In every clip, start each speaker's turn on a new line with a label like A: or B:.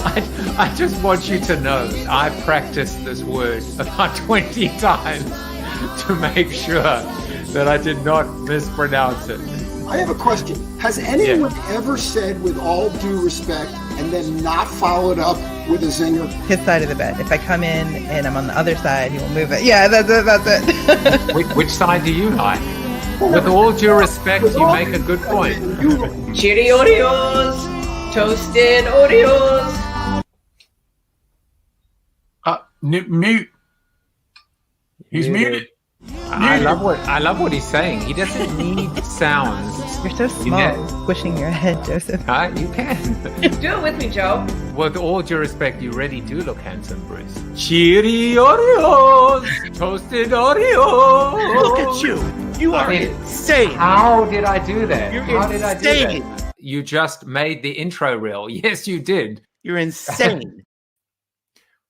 A: I just want you to know I practiced this word about 20 times to make sure that I did not mispronounce it.
B: I have a question. Has anyone ever said with all due respect and then not followed up with a zinger?
C: His side of the bed. If I come in and I'm on the other side, he will move it. Yeah, that's it.
A: Which side do you like? With all due respect, you make a good point.
D: Cheery Oreos! Toasted Oreos!
E: Mute. He's muted.
A: I love what he's saying. He doesn't need sounds.
C: You're so small, squishing your head, Joseph.
A: You can.
D: Do it with me, Joe.
A: With all due respect, you really do look handsome, Bruce. Cheery Oreos! Toasted Oreos!
E: Look at you. You are insane.
A: How did I do that?
E: How did I do that?
A: You just made the intro reel. Yes, you did.
E: You're insane.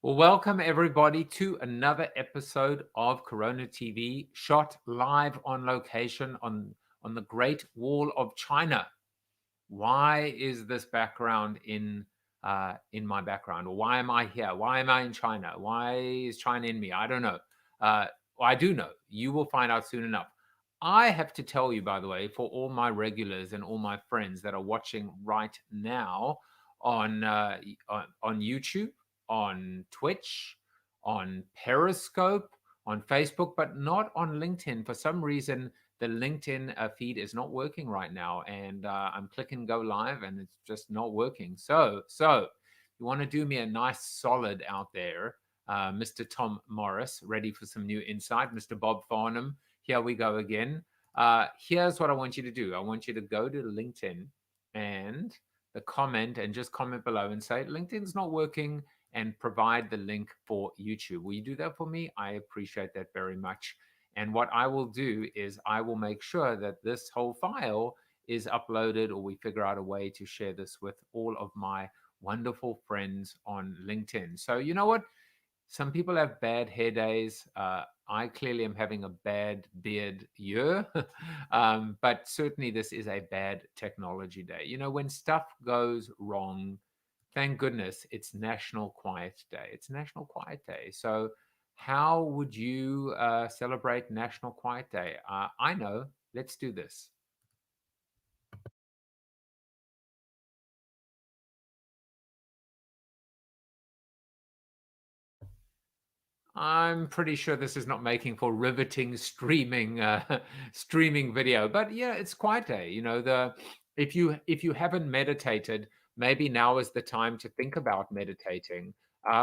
A: Well, welcome everybody to another episode of CoronaTV, shot live on location on the Great Wall of China. Why is this background in my background? Or why am I here? Why am I in China? Why is China in me? I don't know. I do know. You will find out soon enough. I have to tell you, by the way, for all my regulars and all my friends that are watching right now on YouTube, on Twitch, on Periscope, on Facebook, but not on LinkedIn. For some reason, the LinkedIn feed is not working right now, and I'm clicking go live, and it's just not working. So you want to do me a nice solid out there, Mr. Tom Morris, ready for some new insight, Mr. Bob Farnham. Here we go again. Here's what I want you to do. I want you to go to LinkedIn and the comment and just comment below and say, LinkedIn's not working, and provide the link for YouTube. Will you do that for me? I appreciate that very much. And what I will do is I will make sure that this whole file is uploaded, or we figure out a way to share this with all of my wonderful friends on LinkedIn. So you know what? Some people have bad hair days. I clearly am having a bad beard year, but certainly this is a bad technology day. You know, when stuff goes wrong, thank goodness it's National Quiet Day. It's National Quiet Day. So how would you celebrate National Quiet Day? I know. Let's do this. I'm pretty sure this is not making for riveting streaming video, but yeah, it's Quiet Day. You know, if you haven't meditated, maybe now is the time to think about meditating,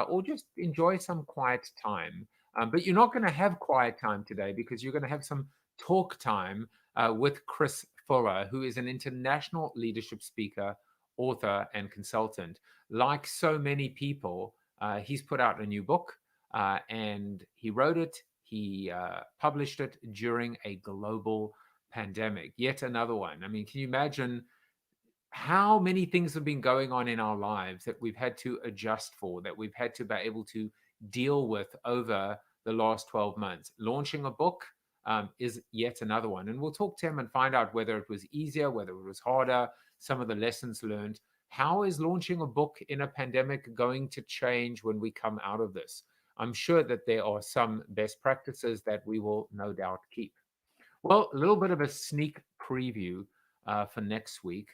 A: or just enjoy some quiet time. But you're not going to have quiet time today, because you're going to have some talk time with Chris Fuller, who is an international leadership speaker, author, and consultant. Like so many people, he's put out a new book. And he wrote it, he published it during a global pandemic, yet another one. I mean, can you imagine how many things have been going on in our lives that we've had to adjust for, that we've had to be able to deal with over the last 12 months? Launching a book is yet another one. And we'll talk to him and find out whether it was easier, whether it was harder, some of the lessons learned. How is launching a book in a pandemic going to change when we come out of this? I'm sure that there are some best practices that we will no doubt keep. Well, a little bit of a sneak preview for next week.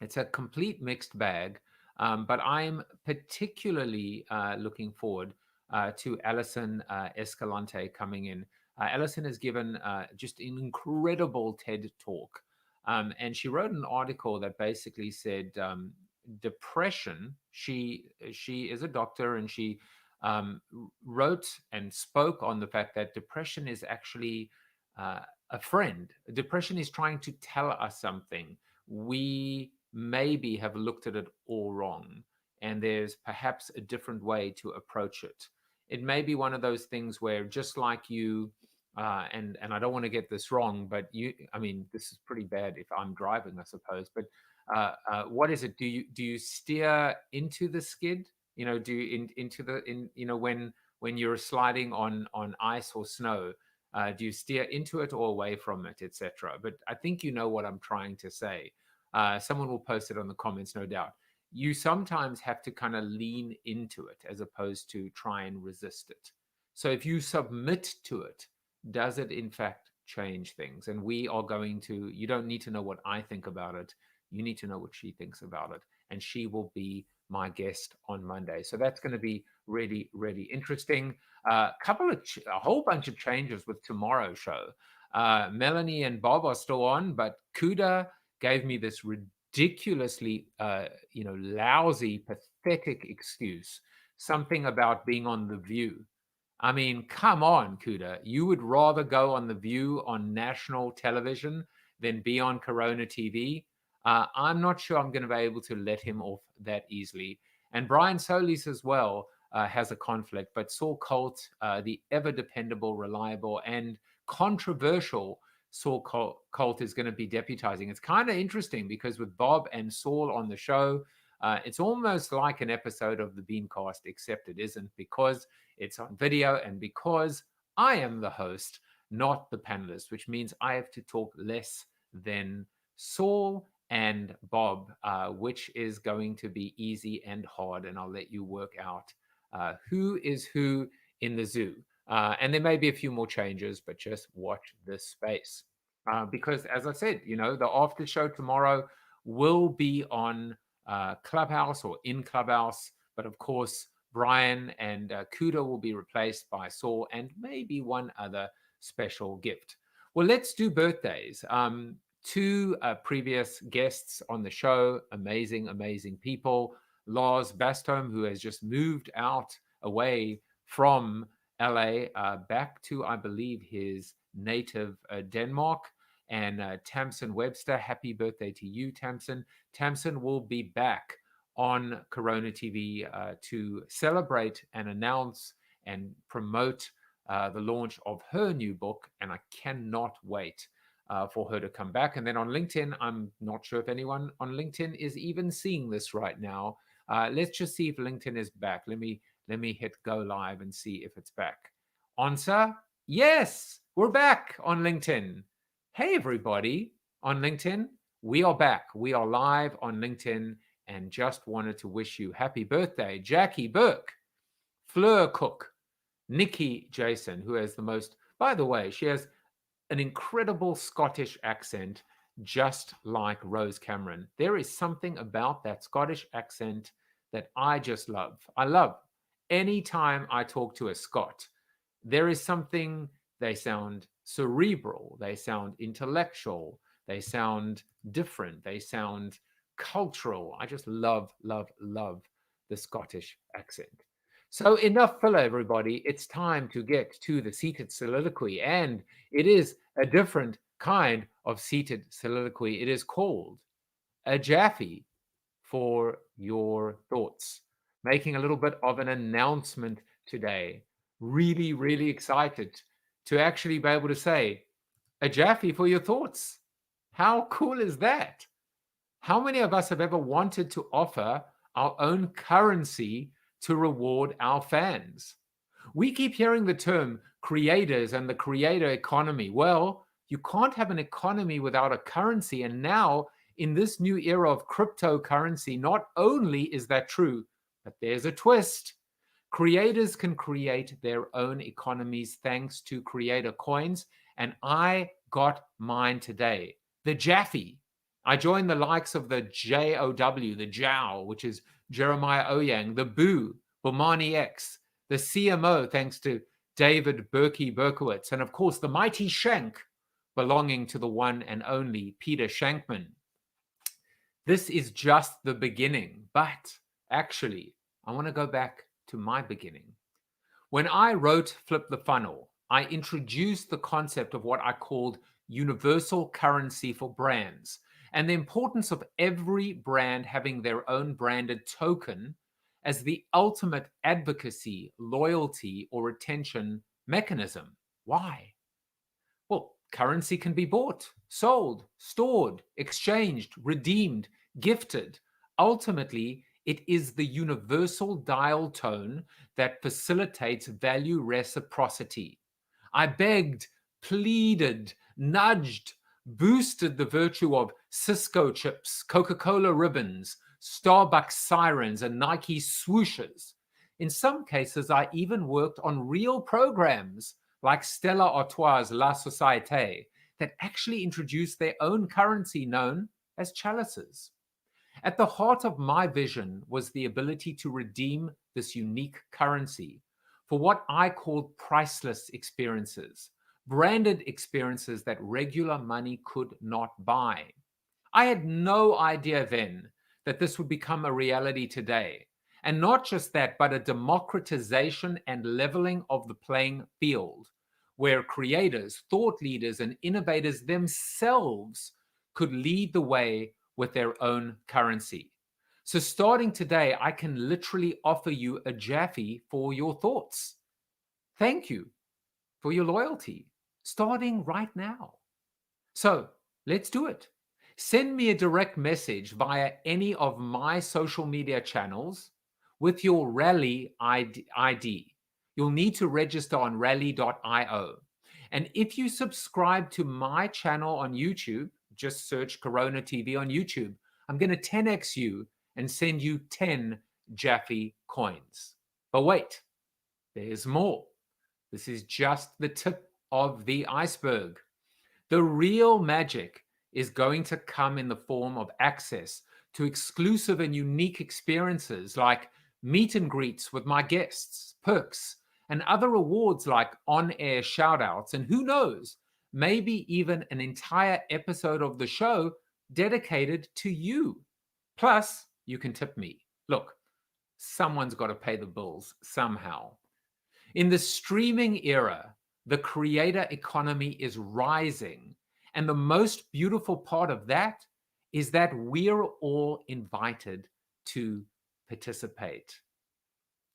A: It's a complete mixed bag, but I'm particularly looking forward to Alison Escalante coming in. Alison has given just an incredible TED talk, and she wrote an article that basically said depression. She is a doctor, and she wrote and spoke on the fact that depression is actually a friend. Depression is trying to tell us something. We maybe have looked at it all wrong, and there's perhaps a different way to approach it. It may be one of those things where, just like you, and I don't want to get this wrong, but I mean, this is pretty bad if I'm driving, I suppose. But what is it? Do you steer into the skid? You know, do you when you're sliding on ice or snow, do you steer into it or away from it, etc.? But I think you know what I'm trying to say. Someone will post it on the comments, no doubt. you sometimes have to kind of lean into it as opposed to try and resist it. So if you submit to it, does it in fact change things? And we are going to, you don't need to know what I think about it. You need to know what she thinks about it. And she will be my guest on Monday. So that's going to be really, really interesting. A whole bunch of changes with tomorrow's show. Melanie and Bob are still on, but Kuda gave me this ridiculously, lousy, pathetic excuse. Something about being on The View. I mean, come on, Kuda. You would rather go on The View on national television than be on Corona TV. I'm not sure I'm going to be able to let him off that easily. And Brian Solis as well has a conflict, but Saul Colt, the ever dependable, reliable, and controversial Saul Colt is going to be deputizing. It's kind of interesting because with Bob and Saul on the show, it's almost like an episode of the Beancast, except it isn't, because it's on video and because I am the host, not the panelist, which means I have to talk less than Saul and Bob, which is going to be easy and hard, and I'll let you work out who is who in the zoo. And there may be a few more changes, but just watch this space. Because as I said, the after show tomorrow will be on Clubhouse or in Clubhouse, but of course, Brian and Kuda will be replaced by Saul and maybe one other special gift. Well, let's do birthdays. Two previous guests on the show, amazing, amazing people. Lars Bastholm, who has just moved away from LA back to, I believe, his native Denmark. And Tamsin Webster, happy birthday to you, Tamsin. Tamsin will be back on Corona TV to celebrate and announce and promote the launch of her new book. And I cannot wait for her to come back. And then on LinkedIn, I'm not sure if anyone on LinkedIn is even seeing this right now. Let's just see if LinkedIn is back. Let me hit go live and see if it's back. Answer, yes, we're back on LinkedIn. Hey, everybody on LinkedIn, we are back. We are live on LinkedIn and just wanted to wish you happy birthday, Jackie Burke, Fleur Cook, Nikki Jason, who has the most, by the way, she has an incredible Scottish accent, just like Rose Cameron. There is something about that Scottish accent that I just love. I love anytime I talk to a Scot. There is something, they sound cerebral, they sound intellectual, they sound different, they sound cultural. I just love, love, love the Scottish accent. So enough filler, everybody. It's time to get to the seated soliloquy, and it is a different kind of seated soliloquy. It is called a Jaffe for your thoughts. Making a little bit of an announcement today. Really, really excited to actually be able to say a Jaffe for your thoughts. How cool is that? How many of us have ever wanted to offer our own currency to reward our fans? We keep hearing the term creators and the creator economy. Well, you can't have an economy without a currency. And now in this new era of cryptocurrency, not only is that true, but there's a twist. Creators can create their own economies thanks to creator coins. And I got mine today, the Jaffe. I joined the likes of the JOW, the JOW, which is Jeremiah Oyang, the Boo, Bomani X, the CMO, thanks to David Berkey Berkowitz, and of course the mighty Shank, belonging to the one and only Peter Shankman. This is just the beginning, but actually, I want to go back to my beginning. When I wrote Flip the Funnel, I introduced the concept of what I called universal currency for brands, and the importance of every brand having their own branded token as the ultimate advocacy, loyalty, or retention mechanism. Why? Well, currency can be bought, sold, stored, exchanged, redeemed, gifted. Ultimately, it is the universal dial tone that facilitates value reciprocity. I begged, pleaded, nudged, boosted the virtue of Cisco chips, Coca-Cola ribbons, Starbucks sirens and Nike swooshes. In some cases, I even worked on real programs like Stella Artois' La Société that actually introduced their own currency known as chalices. At the heart of my vision was the ability to redeem this unique currency for what I called priceless experiences, branded experiences that regular money could not buy. I had no idea then that this would become a reality today. And not just that, but a democratization and leveling of the playing field, where creators, thought leaders, and innovators themselves could lead the way with their own currency. So starting today, I can literally offer you a Jaffe for your thoughts. Thank you for your loyalty, starting right now. So let's do it. Send me a direct message via any of my social media channels with your Rally ID. You'll need to register on rally.io. And if you subscribe to my channel on YouTube, just search CoronaTV on YouTube. I'm going to 10x you and send you 10 Jaffe coins. But wait, there's more. This is just the tip of the iceberg. The real magic is going to come in the form of access to exclusive and unique experiences like meet and greets with my guests, perks, and other rewards like on-air shout-outs, and who knows, maybe even an entire episode of the show dedicated to you. Plus, you can tip me. Look, someone's got to pay the bills somehow. In the streaming era, the creator economy is rising. And the most beautiful part of that is that we're all invited to participate.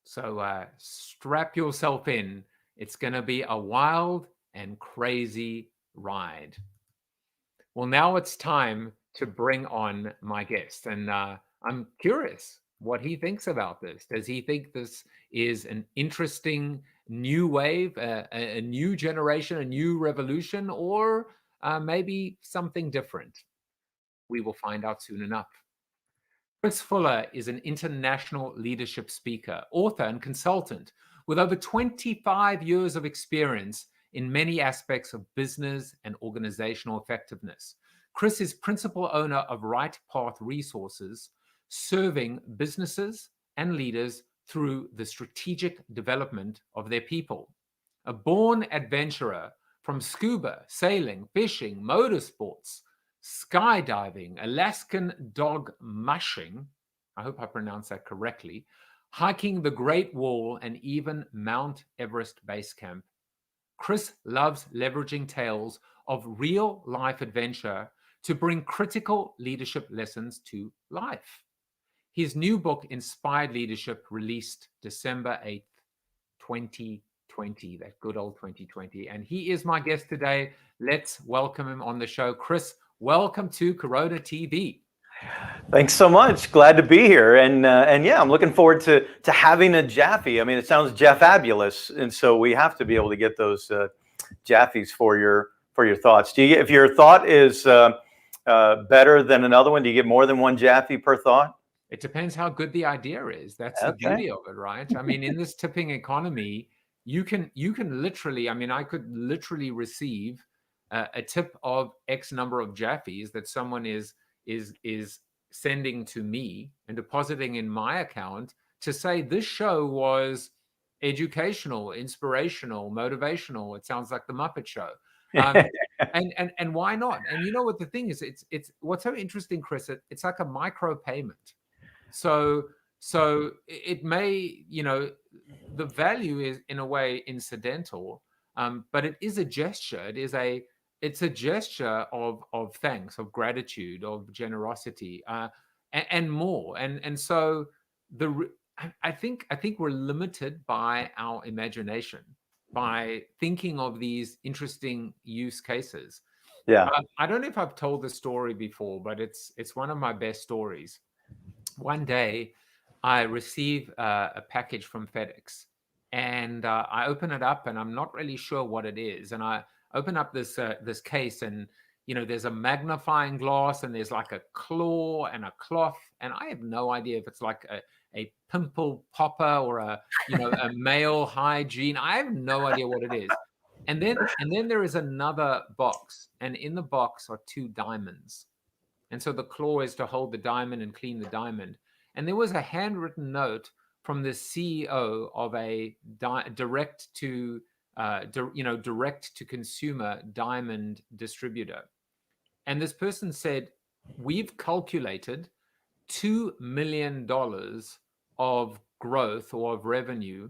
A: So strap yourself in. It's going to be a wild and crazy ride. Well, now it's time to bring on my guest. And I'm curious what he thinks about this. Does he think this is an interesting new wave, a new generation, a new revolution, or maybe something different? We will find out soon enough. Chris Fuller is an international leadership speaker, author, and consultant with over 25 years of experience in many aspects of business and organizational effectiveness. Chris is principal owner of Right Path Resources, serving businesses and leaders through the strategic development of their people. A born adventurer from scuba, sailing, fishing, motorsports, skydiving, Alaskan dog mushing, I hope I pronounced that correctly, hiking the Great Wall, and even Mount Everest Base Camp. Chris loves leveraging tales of real-life adventure to bring critical leadership lessons to life. His new book, Inspired Leadership, released December 8th, 2020, that good old 2020. And he is my guest today. Let's welcome him on the show. Chris, welcome to Corona TV.
F: Thanks so much. Glad to be here. And yeah, I'm looking forward to having a Jaffe. I mean, it sounds Jaffabulous. And so we have to be able to get those Jaffes for your thoughts. Do you get, if your thought is better than another one, do you get more than one Jaffe per thought?
A: It depends how good the idea is. That's the beauty of it, right? I mean, in this tipping economy, you can literally, I mean, I could literally receive a tip of X number of Jaffes that someone is sending to me and depositing in my account to say this show was educational, inspirational, motivational. It sounds like the Muppet Show. And why not? And you know what the thing is? It's what's so interesting, Chris. It's like a micro payment. So it may, you know, the value is in a way incidental, but it is a gesture. It's a gesture of thanks, of gratitude, of generosity, and more. And so I think we're limited by our imagination, by thinking of these interesting use cases.
F: Yeah.
A: I don't know if I've told this story before, but it's one of my best stories. One day, I receive a package from FedEx, and I open it up, and I'm not really sure what it is. And I open up this case, and there's a magnifying glass and there's like a claw and a cloth, and I have no idea if it's like a pimple popper or a male hygiene. I have no idea what it is. And then there is another box, and in the box are 2 diamonds. And so the claw is to hold the diamond and clean the diamond. And there was a handwritten note from the CEO of a direct to consumer diamond distributor. And this person said, we've calculated $2 million of growth or of revenue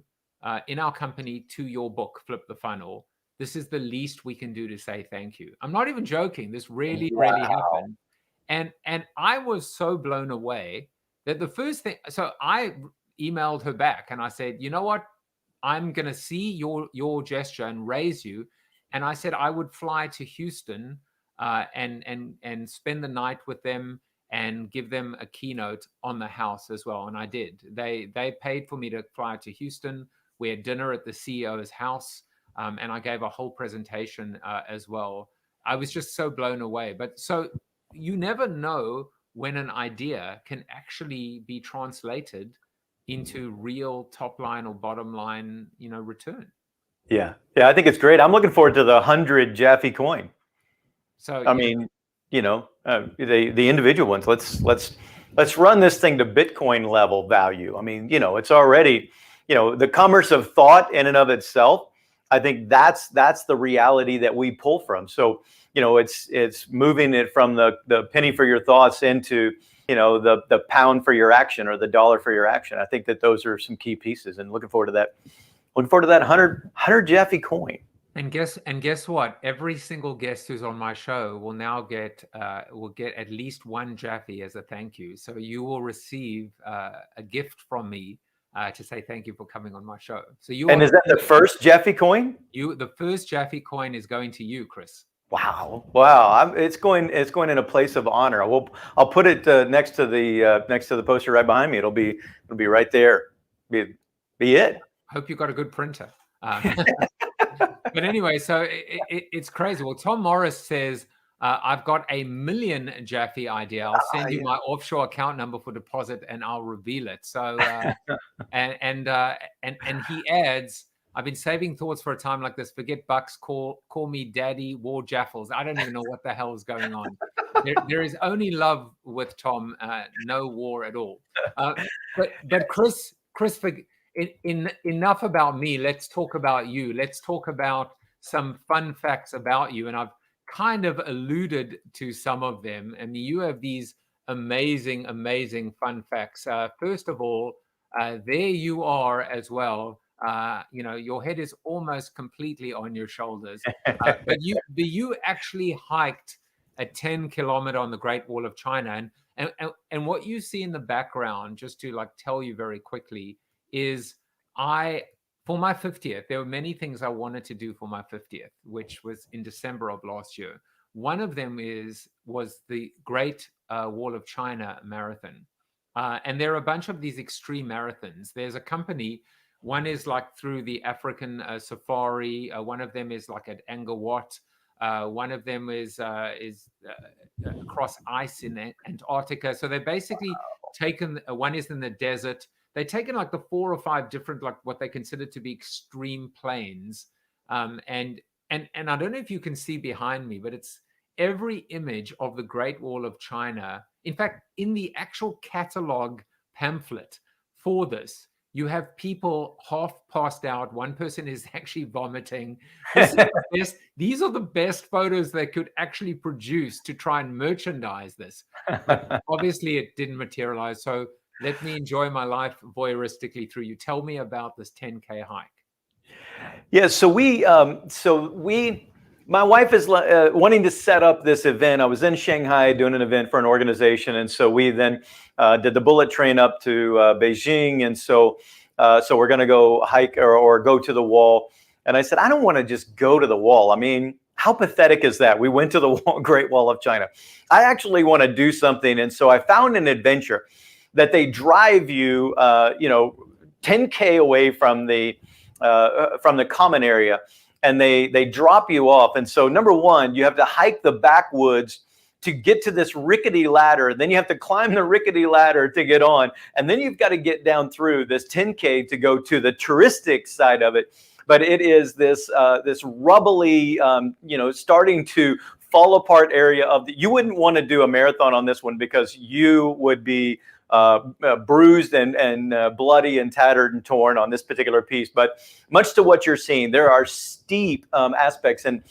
A: in our company to your book, Flip the Funnel. This is the least we can do to say thank you. I'm not even joking. This really happened. And I was so blown away that the first thing, so I emailed her back and I said, you know what? I'm going to see your gesture and raise you. And I said I would fly to Houston and spend the night with them and give them a keynote on the house as well. And I did. They paid for me to fly to Houston. We had dinner at the CEO's house, and I gave a whole presentation as well. I was just so blown away. But so you never know when an idea can actually be translated into real top line or bottom line, return.
F: Yeah, I think it's great. I'm looking forward to the 100 Jaffe coin.
A: So
F: I mean, the individual ones. Let's run this thing to Bitcoin level value. I mean, it's already, the commerce of thought in and of itself. I think that's the reality that we pull from. So, it's moving it from the penny for your thoughts into, the pound for your action or the dollar for your action. I think that those are some key pieces, and looking forward to that. Looking forward to that 100 Jaffe coin.
A: And guess what? Every single guest who's on my show will now get at least 1 Jaffe as a thank you. So you will receive a gift from me to say thank you for coming on my show. So
F: and is that the first Jaffe coin?
A: The first Jaffe coin is going to you, Chris.
F: Wow! It's going in a place of honor. I'll put it next to the poster right behind me. It'll be right there. Be it.
A: Hope you got a good printer. But anyway, so it's crazy. Well, Tom Morris says, I've got a 1 million Jaffe idea. I'll send you my offshore account number for deposit and I'll reveal it. So, and he adds, I've been saving thoughts for a time like this. Forget bucks, call me daddy, war jaffles. I don't even know what the hell is going on. There is only love with Tom, no war at all. But Chris, enough about me. Let's talk about you. Let's talk about some fun facts about you. And I've kind of alluded to some of them. And you have these amazing fun facts. First of all, there you are as well. Your head is almost completely on your shoulders. But you actually hiked a 10-kilometer on the Great Wall of China. And what you see in the background, just to tell you very quickly, is for my 50th, there were many things I wanted to do for my 50th, which was in December of last year. One of them was the Great Wall of China Marathon. And there are a bunch of these extreme marathons. There's a company, one is through the African safari. One of them is at Angkor Wat. One of them is across ice in Antarctica. So they basically taken, one is in the desert. They've taken the 4 or 5 different, what they consider to be extreme plains. And I don't know if you can see behind me, but it's every image of the Great Wall of China. In fact, in the actual catalog pamphlet for this, you have people half passed out. One person is actually vomiting. These are the best photos they could actually produce to try and merchandise this. But obviously, it didn't materialize. So let me enjoy my life voyeuristically through you. Tell me about this 10K hike.
F: Yeah, my wife is wanting to set up this event. I was in Shanghai doing an event for an organization, and so we then did the bullet train up to Beijing, and so we're going to go hike or go to the wall. And I said, I don't want to just go to the wall. I mean, how pathetic is that? We went to the Great Wall of China. I actually want to do something, and so I found an adventure that they drive you, 10K away from the common area. and they drop you off. And so number one, you have to hike the backwoods to get to this rickety ladder. Then you have to climb the rickety ladder to get on. And then you've got to get down through this 10K to go to the touristic side of it. But it is this rubbly, starting to fall apart area of you wouldn't want to do a marathon on this one because you would be bruised and bloody and tattered and torn on this particular piece. But much to what you're seeing, there are steep aspects and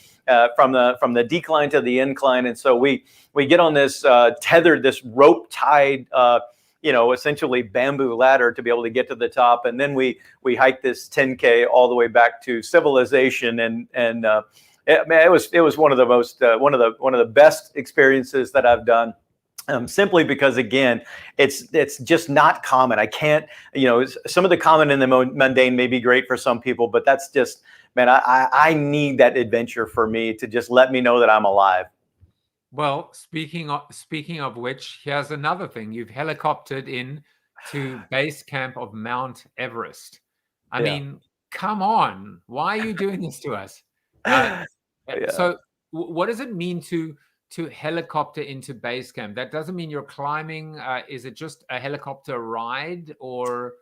F: from the decline to the incline. And so we get on this tethered, this rope tied, essentially bamboo ladder to be able to get to the top. And then we hike this 10K all the way back to civilization. And it was one of the most one of the best experiences that I've done. Simply because, again, it's just not common. I can't, some of the common and the mundane may be great for some people, but that's just, man, I need that adventure for me to just let me know that I'm alive.
A: Well, speaking of which, here's another thing. You've helicoptered in to base camp of Mount Everest. I mean, come on. Why are you doing this to us? So what does it mean to helicopter into base camp? That doesn't mean you're climbing. Is it just a helicopter ride, or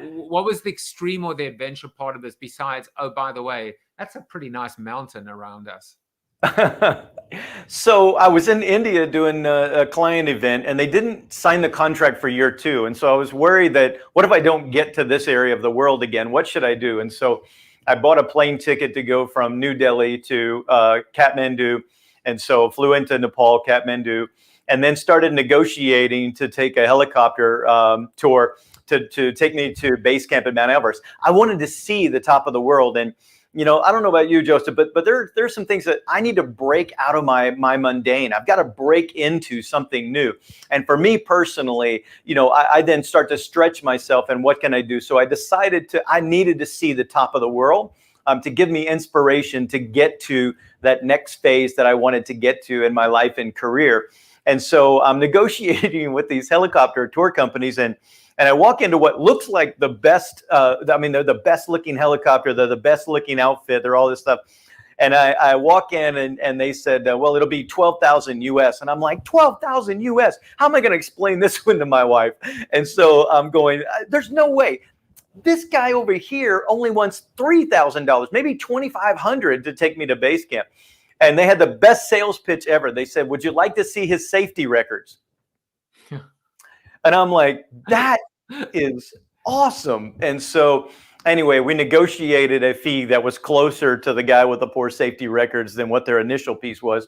A: what was the extreme or the adventure part of this besides, oh, by the way, that's a pretty nice mountain around us?
F: So I was in India doing a client event, and they didn't sign the contract for year 2. And so I was worried that, what if I don't get to this area of the world again? What should I do? And so I bought a plane ticket to go from New Delhi to Kathmandu. And so flew into Nepal, Kathmandu, and then started negotiating to take a helicopter tour to take me to base camp at Mount Everest. I wanted to see the top of the world. And, I don't know about you, Joseph, but there's some things that I need to break out of my mundane. I've got to break into something new. And for me personally, I then start to stretch myself, and what can I do? So I decided I needed to see the top of the world. To give me inspiration to get to that next phase that I wanted to get to in my life and career. And so I'm negotiating with these helicopter tour companies, and I walk into what looks like the best, they're the best looking helicopter, they're the best looking outfit, they're all this stuff. And I walk in and they said, well, it'll be 12,000 US. And I'm like, 12,000 US? How am I going to explain this one to my wife? And so I'm going, there's no way. This guy over here only wants $3,000, maybe $2,500 to take me to base camp. And they had the best sales pitch ever. They said, would you like to see his safety records? And I'm like, that is awesome. And so anyway, we negotiated a fee that was closer to the guy with the poor safety records than what their initial piece was.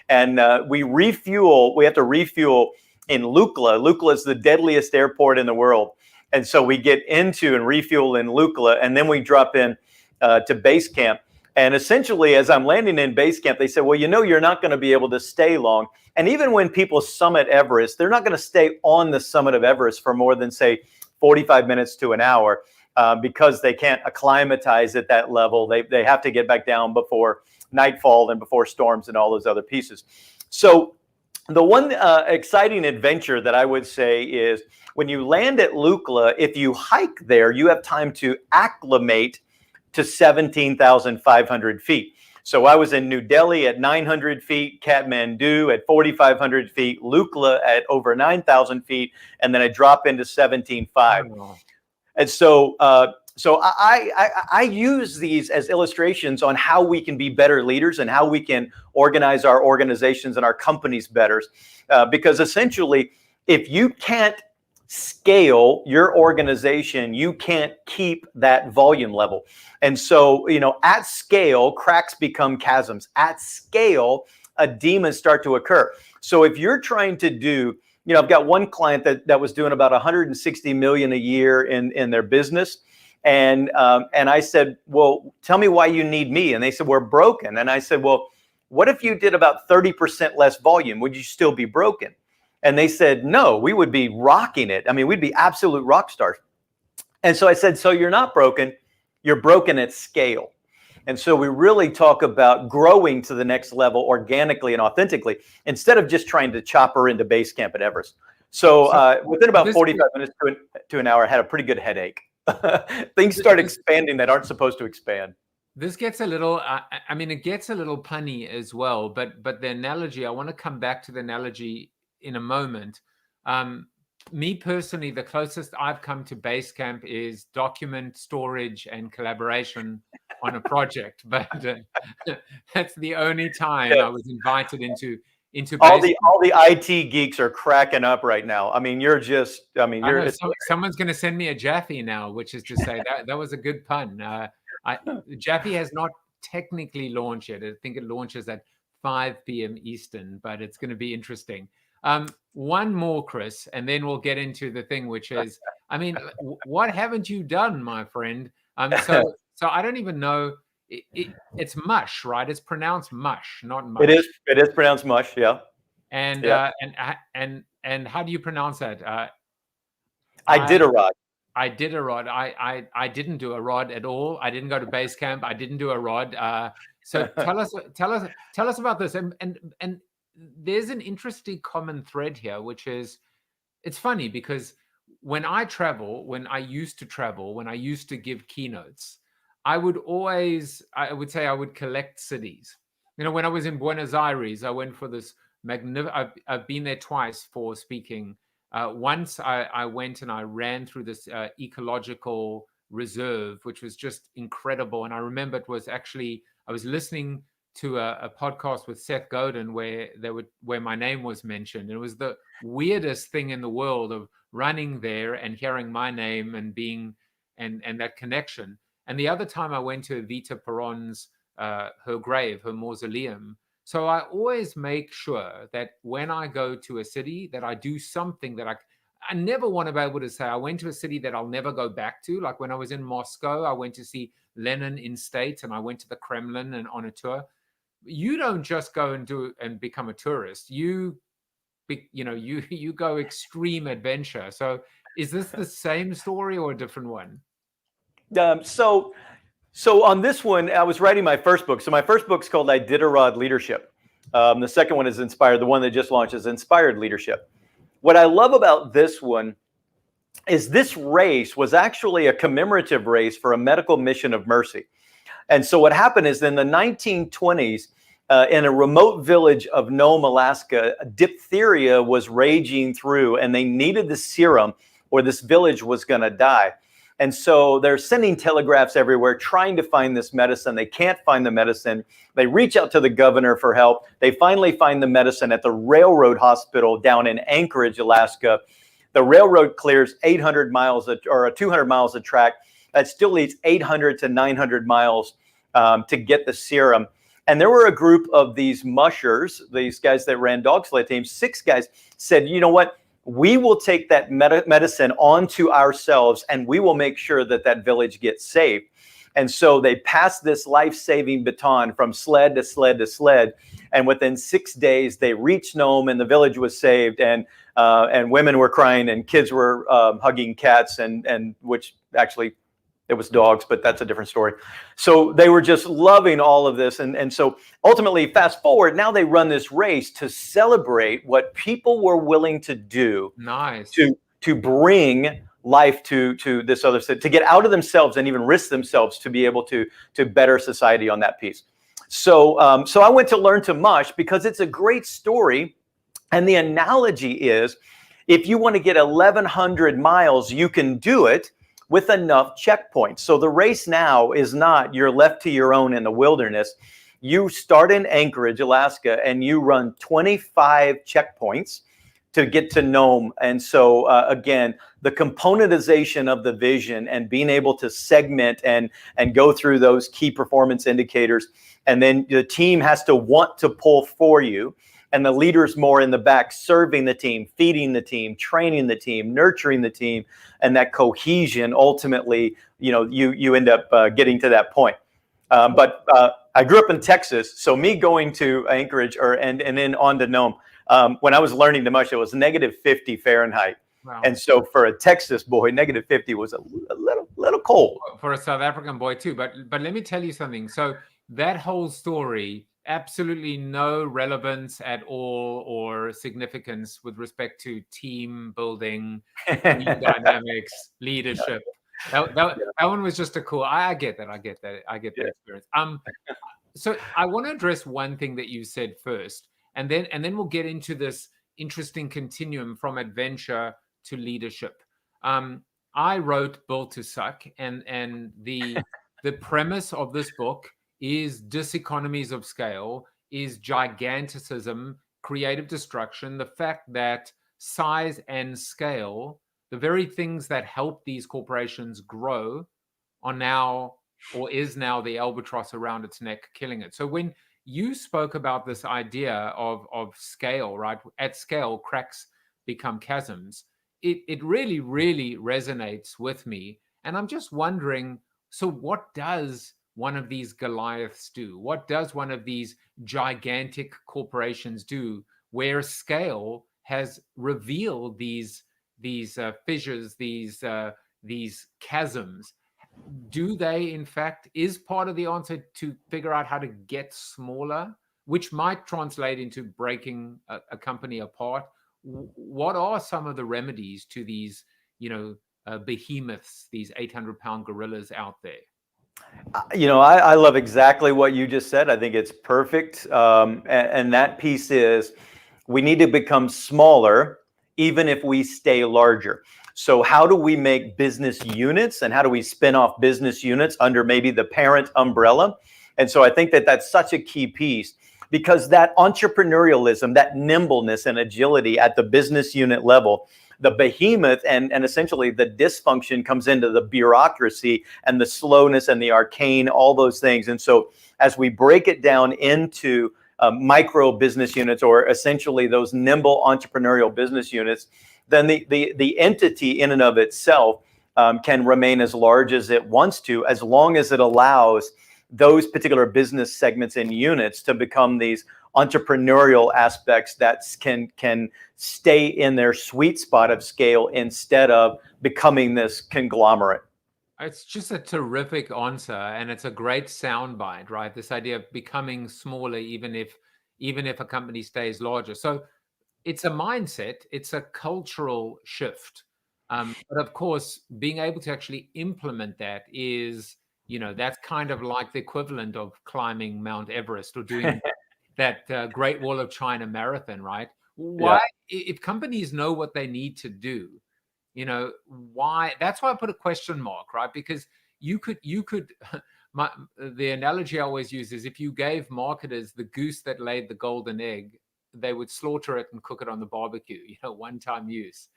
F: And we have to refuel in Lukla. Lukla is the deadliest airport in the world. And so we get into and refuel in Lukla, and then we drop in to base camp. And essentially, as I'm landing in base camp, they said, well, you're not going to be able to stay long. And even when people summit Everest, they're not going to stay on the summit of Everest for more than, say, 45 minutes to an hour because they can't acclimatize at that level. They have to get back down before nightfall and before storms and all those other pieces. So the one exciting adventure that I would say is when you land at Lukla, if you hike there, you have time to acclimate to 17,500 feet. So I was in New Delhi at 900 feet, Kathmandu at 4,500 feet, Lukla at over 9,000 feet, and then I drop into 17,500. Oh. And so I use these as illustrations on how we can be better leaders and how we can organize our organizations and our companies better. Because essentially, if you can't scale your organization, you can't keep that volume level. And so, at scale, cracks become chasms. At scale, demons start to occur. So if you're trying to do, I've got one client that was doing about 160 million a year in their business. And I said, well, tell me why you need me. And they said, we're broken. And I said, well, what if you did about 30% less volume? Would you still be broken? And they said, no, we would be rocking it. I mean, we'd be absolute rock stars. And so I said, so you're not broken, you're broken at scale. And so we really talk about growing to the next level organically and authentically, instead of just trying to chop her into base camp at Everest. So within about 45 minutes to an hour, I had a pretty good headache. Things start expanding that aren't supposed to expand.
A: This gets a little, I mean, it gets a little punny as well, but the analogy, I want to come back to the analogy in a moment. Me personally, the closest I've come to Basecamp is document storage and collaboration on a project, but that's the only time
F: Yeah.
A: I was invited into
F: All
A: Basecamp.
F: the IT geeks are cracking up right now. I mean, you're just, I mean,
A: I
F: you're,
A: know
F: it's,
A: someone's going to send me a Jaffe now, which is to say that was a good pun. Jaffe has not technically launched yet. I think it launches at 5 p.m. Eastern, but it's going to be interesting. One more, Chris, and then we'll get into the thing, which is, I mean, what haven't you done, my friend? So I don't even know. It's Mush, right? It's pronounced Mush, not Mush.
F: it is pronounced Mush. Yeah.
A: And
F: Yeah.
A: and how do you pronounce that?
F: I did a rod.
A: I did a rod. I didn't do a rod at all. I didn't go to base camp. I didn't do a rod. So tell us about this. And there's an interesting common thread here, which is, it's funny because when I used to travel, when I used to give keynotes, I would say I would collect cities. You know, when I was in Buenos Aires, I went for this I've been there twice for speaking. Once I went and I ran through this ecological reserve, which was just incredible. And I remember it was actually, I was listening to a podcast with Seth Godin where my name was mentioned. And it was the weirdest thing in the world of running there and hearing my name and being, and that connection. And the other time I went to Evita Perón's, her grave, her mausoleum. So I always make sure that when I go to a city that I do something that I never want to be able to say I went to a city that I'll never go back to. Like when I was in Moscow, I went to see Lenin in state and I went to the Kremlin and on a tour. You don't just go and become a tourist. You go extreme adventure. So is this the same story or a different one?
F: So on this one, I was writing my first book. So my first book's called Iditarod Leadership. The second one is Inspired. The one that just launched is Inspired Leadership. What I love about this one is this race was actually a commemorative race for a medical mission of mercy. And so what happened is in the 1920s, in a remote village of Nome, Alaska, diphtheria was raging through and they needed the serum or this village was going to die. And so they're sending telegraphs everywhere trying to find this medicine. They can't find the medicine. They reach out to the governor for help. They finally find the medicine at the railroad hospital down in Anchorage, Alaska. The railroad clears 800 miles or 200 miles of track. That still leaves 800 to 900 miles to get the serum. And there were a group of these mushers, these guys that ran dog sled teams, 6 guys said, you know what? We will take that medicine onto ourselves and we will make sure that that village gets saved. And so they passed this life-saving baton from sled to sled to sled. And within 6 days, they reached Nome and the village was saved. And women were crying and kids were hugging cats and which actually it was dogs, but that's a different story. So they were just loving all of this. And so ultimately, fast forward, now they run this race to celebrate what people were willing to do.
A: Nice.
F: To bring life to this other city, to get out of themselves and even risk themselves to be able to better society on that piece. So I went to learn to Mush because it's a great story. And the analogy is, if you want to get 1,100 miles, you can do it with enough checkpoints. So the race now is not you're left to your own in the wilderness. You start in Anchorage, Alaska, and you run 25 checkpoints to get to Nome. And so again, the componentization of the vision and being able to segment and go through those key performance indicators. And then the team has to want to pull for you. And the leader's more in the back, serving the team, feeding the team, training the team, nurturing the team, and that cohesion. Ultimately, you end up getting to that point. But I grew up in Texas, so me going to Anchorage and then on to Nome. When I was learning to Mush, it was -50 Fahrenheit.
A: Wow.
F: And so for a Texas boy, -50 was a little cold.
A: For a South African boy too. But let me tell you something. So that whole story, absolutely no relevance at all or significance with respect to team building, team dynamics, leadership. That one was just a cool. I get that. I get that. I get that experience. So I want to address one thing that you said first, and then we'll get into this interesting continuum from adventure to leadership. I wrote Built to Suck, and the premise of this book is diseconomies of scale, is giganticism, creative destruction, the fact that size and scale, the very things that help these corporations grow, are now, or is now, the albatross around its neck, killing it. So when you spoke about this idea of scale, right? At scale, cracks become chasms. It really, really resonates with me. And I'm just wondering, so what does one of these Goliaths do? What does one of these gigantic corporations do where scale has revealed these fissures, these chasms? Do they, in fact, is part of the answer to figure out how to get smaller, which might translate into breaking a company apart? What are some of the remedies to these, behemoths, these 800-pound gorillas out there?
F: I love exactly what you just said. I think it's perfect. And that piece is, we need to become smaller, even if we stay larger. So how do we make business units, and how do we spin off business units under maybe the parent umbrella? And so I think that that's such a key piece, because that entrepreneurialism, that nimbleness and agility at the business unit level, the behemoth and essentially the dysfunction comes into the bureaucracy and the slowness and the arcane, all those things. And so as we break it down into micro business units, or essentially those nimble entrepreneurial business units, then the entity in and of itself can remain as large as it wants to, as long as it allows those particular business segments and units to become these entrepreneurial aspects that can stay in their sweet spot of scale instead of becoming this conglomerate.
A: It's just a terrific answer, and it's a great soundbite, right? This idea of becoming smaller, even if a company stays larger. So it's a mindset, it's a cultural shift. But of course, being able to actually implement that is, that's kind of like the equivalent of climbing Mount Everest or doing that Great Wall of China marathon, right? Why, if companies know what they need to do, why? That's why I put a question mark, right? Because you could the analogy I always use is, if you gave marketers the goose that laid the golden egg, they would slaughter it and cook it on the barbecue, one-time use.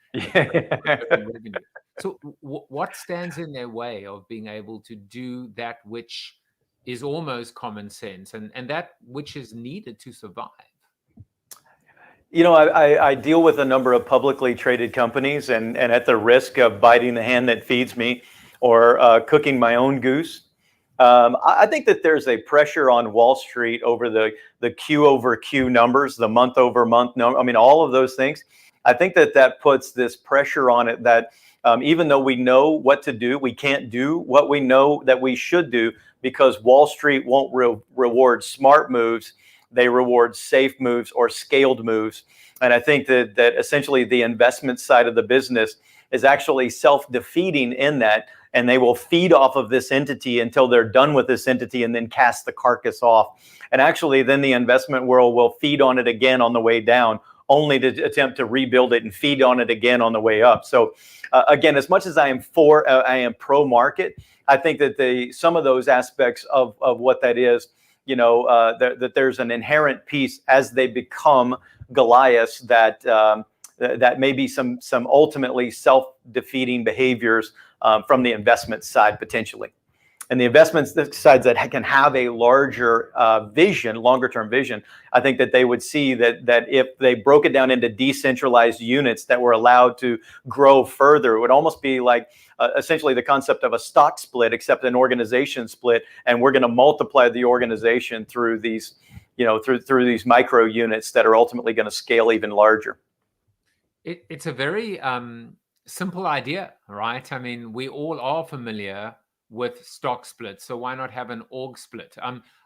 A: So what stands in their way of being able to do that which is almost common sense, and that which is needed to survive?
F: I deal with a number of publicly traded companies, and at the risk of biting the hand that feeds me, or cooking my own goose, I think that there's a pressure on Wall Street over the Q over Q numbers, the month over month number. I mean, all of those things. I think that puts this pressure on it that even though we know what to do, we can't do what we know that we should do, because Wall Street won't reward smart moves. They reward safe moves or scaled moves. And I think that essentially the investment side of the business is actually self-defeating in that, and they will feed off of this entity until they're done with this entity and then cast the carcass off. And actually then the investment world will feed on it again on the way down, only to attempt to rebuild it and feed on it again on the way up. So again, as much as I am pro market, I think that some of those aspects of what that is, that there's an inherent piece as they become Goliaths that may be some ultimately self-defeating behaviors from the investment side potentially. And the investment sides that can have a larger vision, longer term vision, I think that they would see that if they broke it down into decentralized units that were allowed to grow further, it would almost be like essentially the concept of a stock split, except an organization split. And we're going to multiply the organization through these, through these micro units that are ultimately going to scale even larger.
A: It's a very simple idea, right? I mean, we all are familiar with stock splits, so why not have an org split?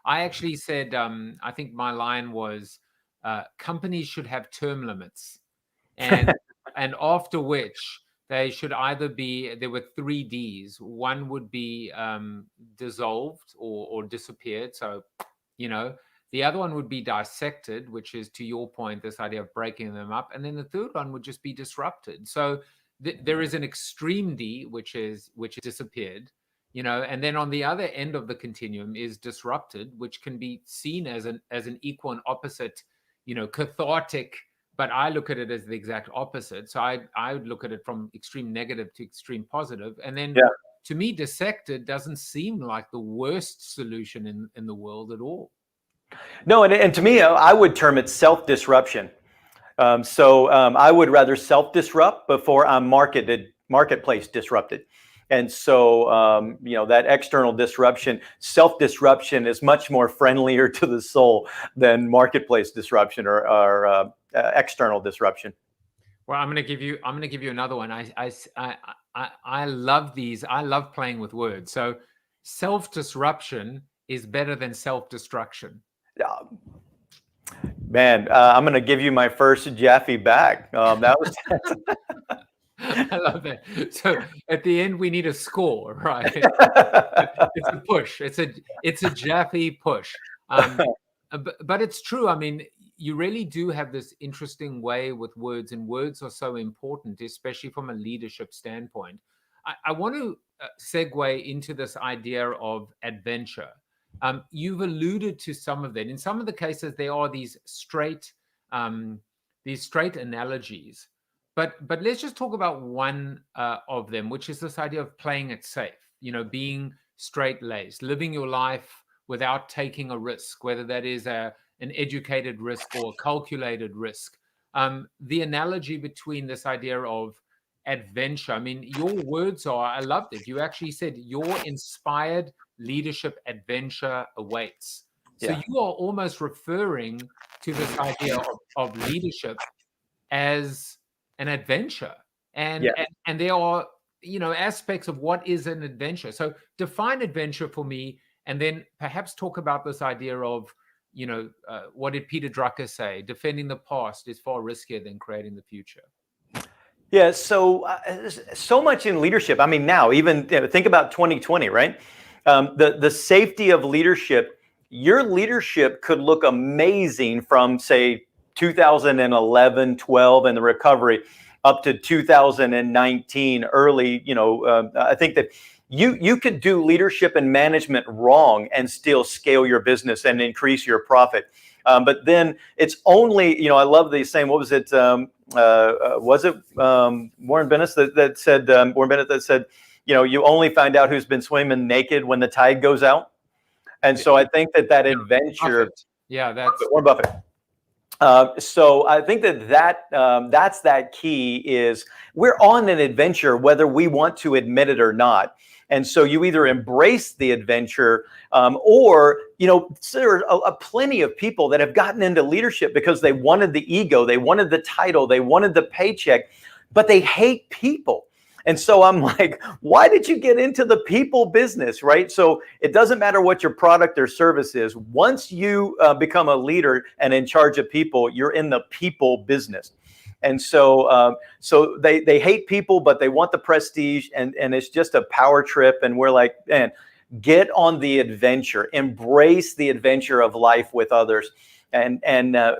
A: I actually said, I think my line was, companies should have term limits, and after which they should either be, there were 3 Ds. One would be dissolved or disappeared. So, you know, the other one would be dissected, which is, to your point, this idea of breaking them up. And then the third one would just be disrupted. So there is an extreme D, which is disappeared, you know, and then on the other end of the continuum is disrupted, which can be seen as an equal and opposite, you know, cathartic. But I look at it as the exact opposite. So I would look at it from extreme negative to extreme positive. And then to me, dissected doesn't seem like the worst solution in the world at all.
F: No, and to me, I would term it self-disruption. I would rather self-disrupt before I'm marketplace disrupted. And so, you know, that external disruption, self-disruption is much more friendlier to the soul than marketplace disruption or external disruption.
A: Well, I'm going to give you another one. I love these. I love playing with words. So self-disruption is better than self-destruction.
F: Man, I'm going to give you my first Jaffe back. That was.
A: I love that. So at the end, we need a score, right? It's a push. It's a Jaffe push. But it's true. I mean, you really do have this interesting way with words, and words are so important, especially from a leadership standpoint. I want to segue into this idea of adventure. You've alluded to some of that. In some of the cases, there are these straight analogies. But let's just talk about one of them, which is this idea of playing it safe. You know, being straight-laced, living your life without taking a risk, whether that is an educated risk or a calculated risk. The analogy between this idea of adventure, I mean, your words are, I loved it. You actually said your inspired leadership adventure awaits. So you are almost referring to this idea of leadership as an adventure. And there are, you know, aspects of what is an adventure. So define adventure for me, and then perhaps talk about this idea of, you know, what did Peter Drucker say? Defending the past is far riskier than creating the future.
F: Yeah, so much in leadership. I mean, now even think about 2020, right? The safety of leadership. Your leadership could look amazing from, say, 2011, 12, and the recovery up to 2019, early. You know, I think that you could do leadership and management wrong and still scale your business and increase your profit. But then it's only, you know, I love the saying. What was it? Was it Warren Bennett that said, you know, you only find out who's been swimming naked when the tide goes out. And so I think that adventure.
A: Buffett. Yeah, that's
F: Warren Buffett. So I think that's that key is we're on an adventure, whether we want to admit it or not. And so you either embrace the adventure or, you know, there are plenty of people that have gotten into leadership because they wanted the ego, they wanted the title, they wanted the paycheck, but they hate people. And so I'm like, why did you get into the people business, right? So it doesn't matter what your product or service is. Once you become a leader and in charge of people, you're in the people business. And so they hate people, but they want the prestige, and it's just a power trip. And we're like, man, get on the adventure, embrace the adventure of life with others. And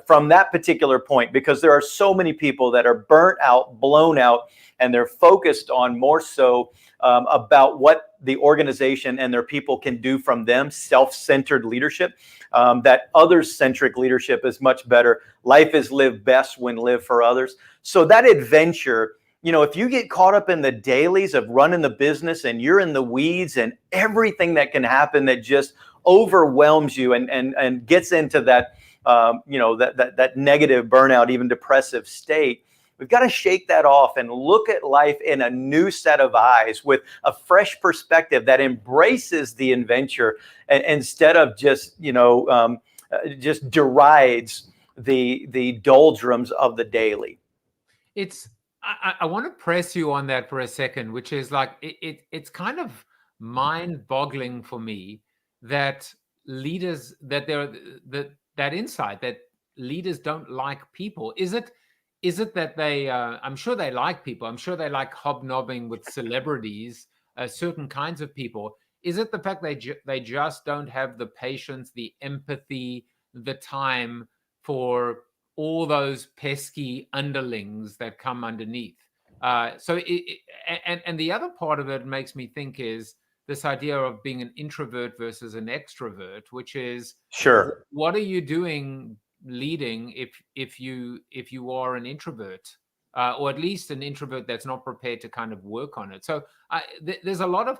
F: from that particular point, because there are so many people that are burnt out, blown out, and they're focused on more so about what the organization and their people can do from them, self-centered leadership, that others-centric leadership is much better. Life is lived best when lived for others. So that adventure, you know, if you get caught up in the dailies of running the business and you're in the weeds and everything that can happen that just overwhelms you and gets into that, you know, that negative burnout, even depressive state, we've got to shake that off and look at life in a new set of eyes with a fresh perspective that embraces the adventure instead of just, you know, just derides the doldrums of the daily.
A: I want to press you on that for a second, which is like, it's kind of mind-boggling for me that leaders, that insight that leaders don't like people. Is it is it that they? I'm sure they like people. I'm sure they like hobnobbing with celebrities, certain kinds of people. Is it the fact they just don't have the patience, the empathy, the time for all those pesky underlings that come underneath? And the other part of it makes me think is this idea of being an introvert versus an extrovert, which is
F: Sure.
A: what are you doing leading if you are an introvert, or at least an introvert that's not prepared to kind of work on it. So there's a lot of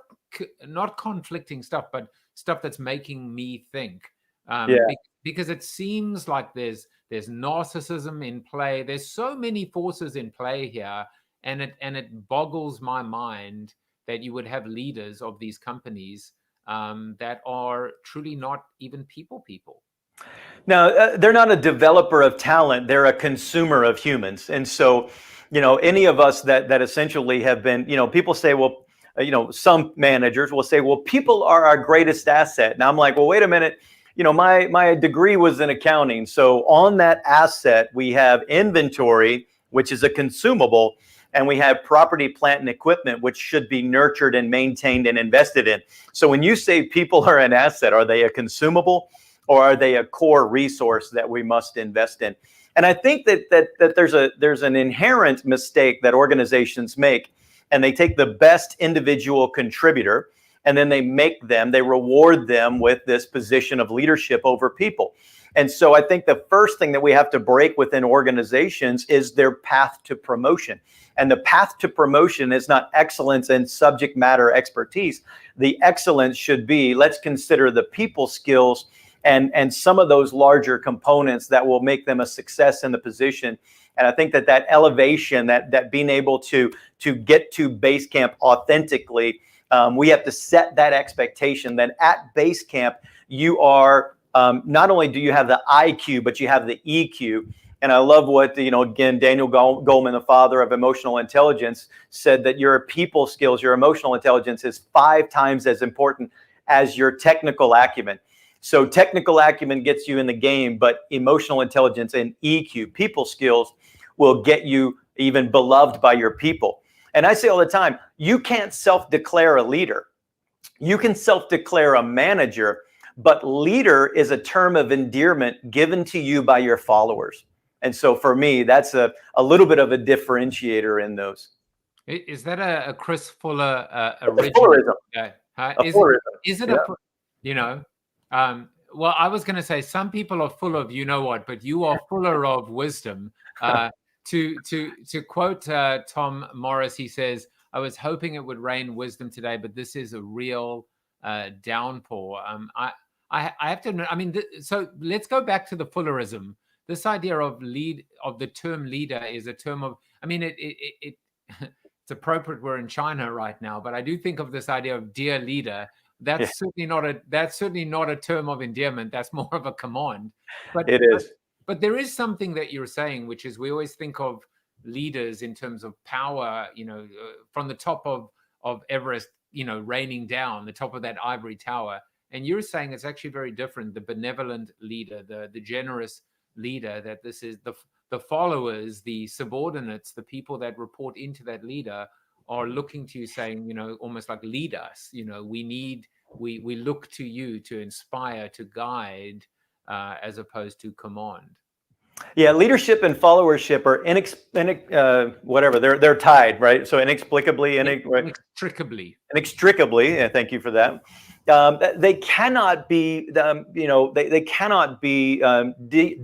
A: not conflicting stuff, but stuff that's making me think,
F: Yeah.
A: because it seems like there's narcissism in play. There's so many forces in play here, and it boggles my mind that you would have leaders of these companies that are truly not even people.
F: Now, they're not a developer of talent. They're a consumer of humans. And so, any of us that essentially have been, people say, well, some managers will say, well, people are our greatest asset. And I'm like, well, wait a minute. My degree was in accounting. So on that asset, we have inventory, which is a consumable, and we have property, plant, and equipment, which should be nurtured and maintained and invested in. So when you say people are an asset, are they a consumable? Or are they a core resource that we must invest in? And I think that there's an inherent mistake that organizations make, and they take the best individual contributor, and then they reward them with this position of leadership over people. And so I think the first thing that we have to break within organizations is their path to promotion. And the path to promotion is not excellence and subject matter expertise. The excellence should be, let's consider the people skills and some of those larger components that will make them a success in the position. And I think that elevation, that being able to get to base camp authentically, we have to set that expectation that at base camp, you are, not only do you have the IQ, but you have the EQ. And I love what, again, Daniel Goleman, the father of emotional intelligence, said that your people skills, your emotional intelligence is 5 times as important as your technical acumen. So technical acumen gets you in the game, but emotional intelligence and EQ, people skills, will get you even beloved by your people. And I say all the time, you can't self-declare a leader. You can self-declare a manager, but leader is a term of endearment given to you by your followers. And so for me, that's a little bit of a differentiator in those.
A: Is that a Chris Fuller original?
F: Fullerism.
A: Is it a, well, I was going to say some people are full of but you are fuller of wisdom. To quote Tom Morris, he says, "I was hoping it would rain wisdom today, but this is a real downpour." I have to admit, so let's go back to the Fullerism. This idea of the term leader is a term of, it's appropriate. We're in China right now, but I do think of this idea of dear leader. That's certainly not a term of endearment. That's more of a command. But
F: it is.
A: But there is something that you're saying, which is we always think of leaders in terms of power, from the top of Everest, raining down the top of that ivory tower. And you're saying it's actually very different. The benevolent leader, the generous leader, that this is the followers, the subordinates, the people that report into that leader are looking to you saying, almost like lead us, we look to you to inspire, to guide, as opposed to command.
F: Yeah, leadership and followership are they're tied, right? So inextricably. Thank you for that. They cannot be, they cannot be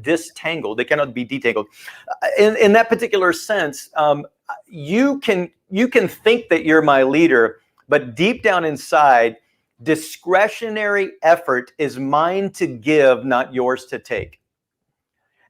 F: disentangled. They cannot be detangled. In that particular sense, you can think that you're my leader, but deep down inside, discretionary effort is mine to give, not yours to take.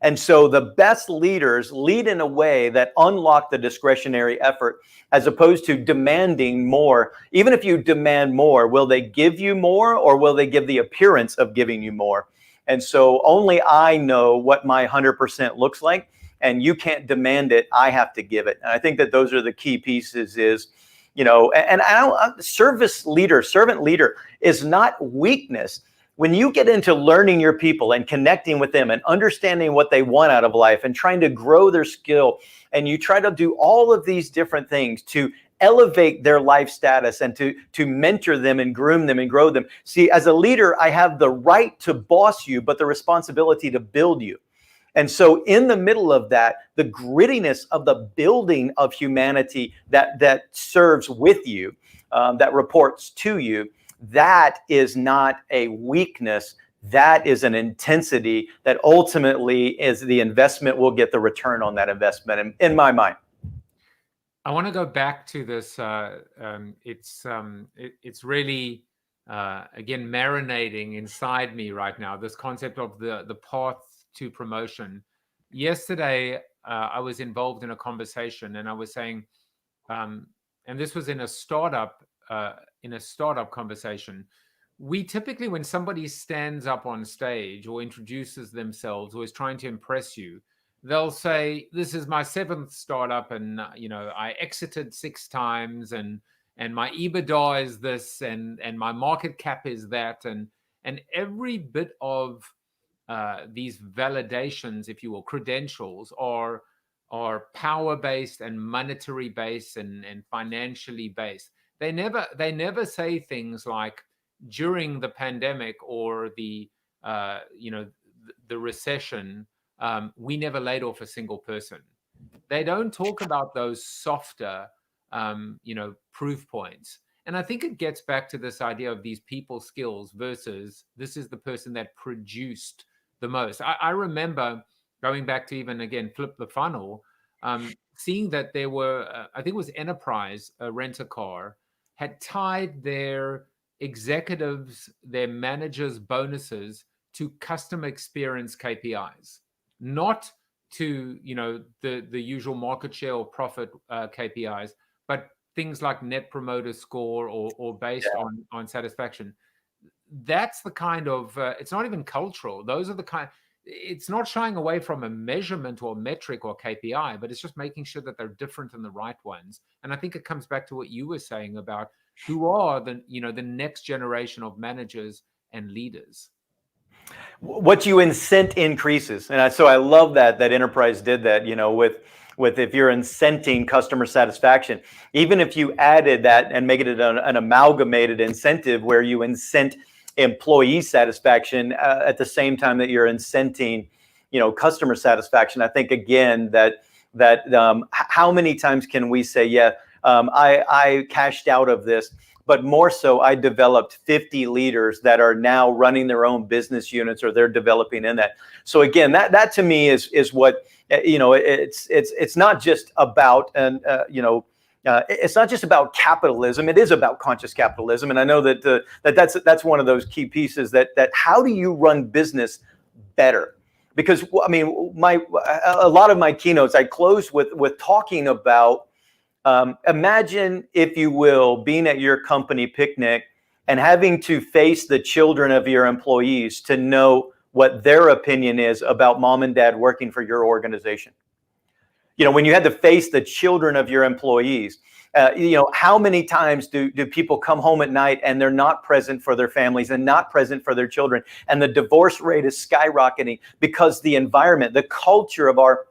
F: And so the best leaders lead in a way that unlock the discretionary effort, as opposed to demanding more. Even if you demand more, will they give you more, or will they give the appearance of giving you more? And so only I know what my 100% looks like, and you can't demand it. I have to give it. And I think that those are the key pieces servant leader is not weakness. when you get into learning your people and connecting with them and understanding what they want out of life and trying to grow their skill, and you try to do all of these different things to elevate their life status and to mentor them and groom them and grow them. See, as a leader, I have the right to boss you, but the responsibility to build you. And so in the middle of that, the grittiness of the building of humanity that serves with you, that reports to you, that is not a weakness. That is an intensity that ultimately is the investment will get the return on that investment, in my mind.
A: I want to go back to this. It's really again marinating inside me right now. This concept of the path to promotion. Yesterday, I was involved in a conversation, and I was saying, and this was in a startup conversation. We typically, when somebody stands up on stage or introduces themselves or is trying to impress you, they'll say, "This is my 7th startup, and I exited 6 times, and my EBITDA is this, and my market cap is that," and every bit of these validations, if you will, credentials, are power based and monetary based and financially based. They never say things like, during the pandemic or the recession, we never laid off a single person. They don't talk about those softer, proof points. And I think it gets back to this idea of these people skills versus this is the person that produced the most. I remember going back to even, again, Flip the Funnel, seeing that there were, I think it was Enterprise, Rent-A-Car, had tied their executives, their managers' bonuses to customer experience KPIs, not to the usual market share or profit KPIs, but things like net promoter score or based on satisfaction. That's the kind of it's not even cultural. Those are the kind. It's not shying away from a measurement or metric or KPI, but it's just making sure that they're different and the right ones. And I think it comes back to what you were saying about who are the next generation of managers and leaders.
F: What you incent increases, and so I love that Enterprise did that. With if you're incenting customer satisfaction, even if you added that and make it an amalgamated incentive where you incent employee satisfaction at the same time that you're incenting, customer satisfaction. I think again that how many times can we say, I cashed out of this, but more so I developed 50 leaders that are now running their own business units or they're developing in that. So again, that to me is what, it's not just about, it's not just about capitalism. It is about conscious capitalism. And I know that's one of those key pieces that how do you run business better? Because I mean, a lot of my keynotes, I close with talking about, imagine, if you will, being at your company picnic and having to face the children of your employees to know what their opinion is about mom and dad working for your organization. When you had to face the children of your employees, how many times do people come home at night and they're not present for their families and not present for their children? And the divorce rate is skyrocketing because the environment, the culture of our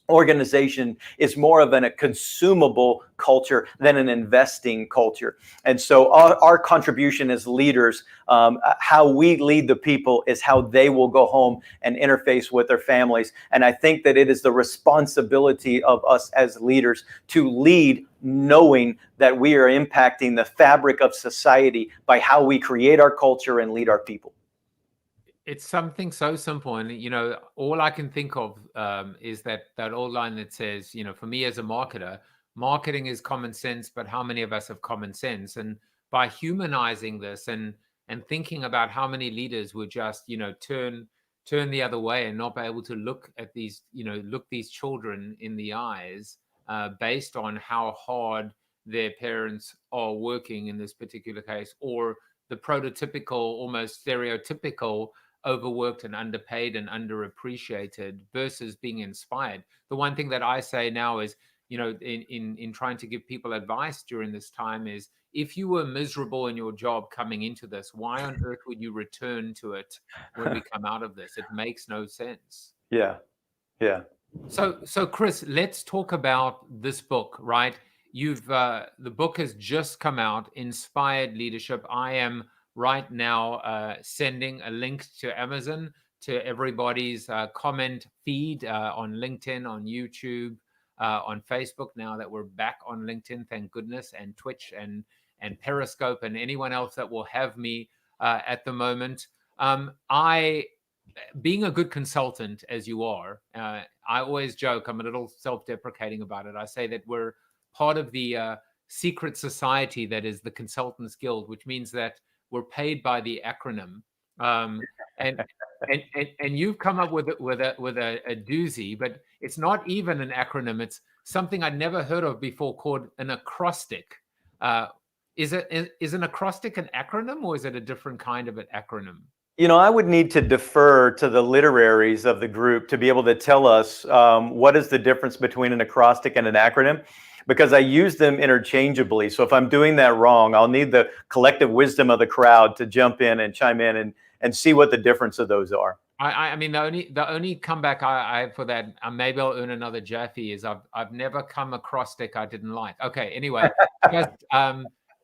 F: organization is more of a consumable culture than an investing culture. And so our contribution as leaders, how we lead the people is how they will go home and interface with their families. And I think that it is the responsibility of us as leaders to lead knowing that we are impacting the fabric of society by how we create our culture and lead our people.
A: It's something so simple. And, all I can think of is that old line that says, for me as a marketer, marketing is common sense, but how many of us have common sense? And by humanizing this and thinking about how many leaders would just, turn the other way and not be able to look at these, look these children in the eyes based on how hard their parents are working in this particular case, or the prototypical, almost stereotypical, overworked and underpaid and underappreciated versus being inspired. The one thing that I say now is, in trying to give people advice during this time is, if you were miserable in your job coming into this, why on earth would you return to it when we come out of this? It makes no sense.
F: Yeah. Yeah.
A: So Chris, let's talk about this book, right? The book has just come out, Inspired Leadership. I am right now sending a link to Amazon to everybody's comment feed on LinkedIn, on YouTube, on Facebook, now that we're back on LinkedIn, thank goodness, and Twitch and Periscope, and anyone else that will have me at the moment. Being a good consultant, as you are, I always joke, I'm a little self-deprecating about it. I say that we're part of the secret society that is the Consultants Guild, which means that we're paid by the acronym. And you've come up with a doozy, but it's not even an acronym. It's something I'd never heard of before, called an acrostic. Is an acrostic an acronym, or is it a different kind of an acronym?
F: I would need to defer to the literaries of the group to be able to tell us what is the difference between an acrostic and an acronym, because I use them interchangeably. So if I'm doing that wrong, I'll need the collective wisdom of the crowd to jump in and chime in and see what the difference of those are.
A: I mean, the only comeback I have for that, maybe I'll earn another Jaffe, is I've never come acrostic I didn't like. Okay, anyway, just